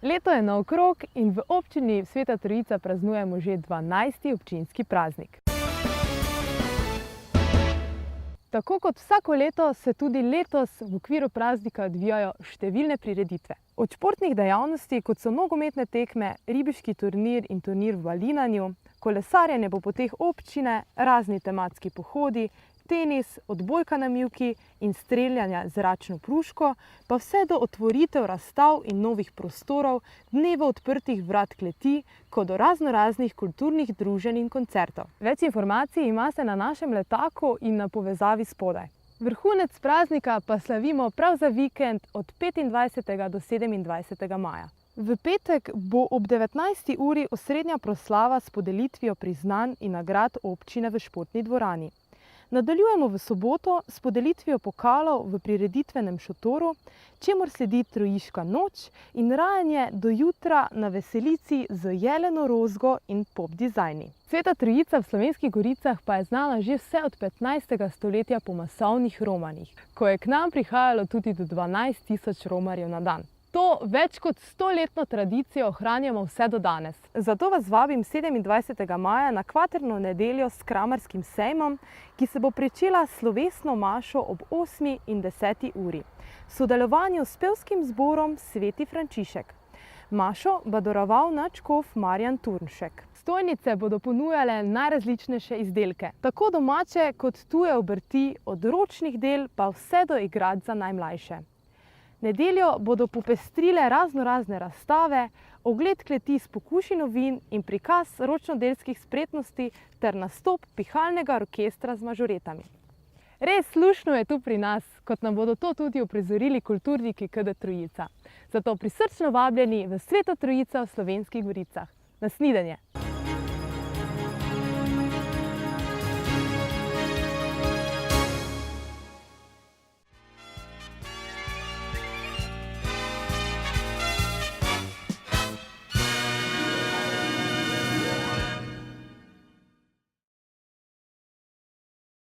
Leto je naokrog in v občini Sveta Trojica praznujemo že 12. občinski praznik. Tako kot vsako leto se tudi letos v okviru praznika odvijajo številne prireditve. Od športnih dejavnosti, kot so nogometne tekme, ribiški turnir in turnir v balinanju, kolesarjenje po poteh občine, razni tematski pohodi, tenis, odbojka na mivki in streljanja z zračno puško, pa vse do otvoritev razstav in novih prostorov, dneva odprtih vrat kleti, kot do raznoraznih kulturnih druženj in koncertov. Več informacij imate na našem letaku in na povezavi spodaj. Vrhunec praznika pa slavimo prav za vikend od 25. do 27. maja. V petek bo ob 19. uri osrednja proslava s podelitvijo priznanj in nagrad občine v športni dvorani. Nadaljujemo v soboto s podelitvijo pokalov v prireditvenem šotoru, čemur sledi Trojiška noč in rajanje do jutra na veselici z jeleno rozgo in pop dizajni. Sveta Trojica v Slovenskih Goricah pa je znana že vse od 15. stoletja po masovnih romanjih, ko je k nam prihajalo tudi do 12.000 romarjev na dan. To več kot 100-letno tradicijo ohranjamo vse do danes. Zato vas vabim 27. maja na kvaterno nedeljo s kramarskim sejmom, ki se bo pričela s slovesno mašo ob 8. in 10. uri. V sodelovanju s pevskim zborom Sveti Frančišek. Mašo bo daroval nadškof Marjan Turnšek. Stojnice bodo ponujale najrazličnejše izdelke, tako domače kot tuje obrti, od ročnih del pa vse do igrač za najmlajše. Nedeljo bodo popestrile raznorazne razstave, ogled kleti s pokušino vin in prikaz ročnodelskih spretnosti ter nastop pihalnega orkestra z mažoretami. Res luštno je tu pri nas, kot nam bodo to tudi uprizorili kulturniki KD Trojica. Zato prisrčno vabljeni v Sveto Trojico v Slovenskih Goricah. Na snidenje!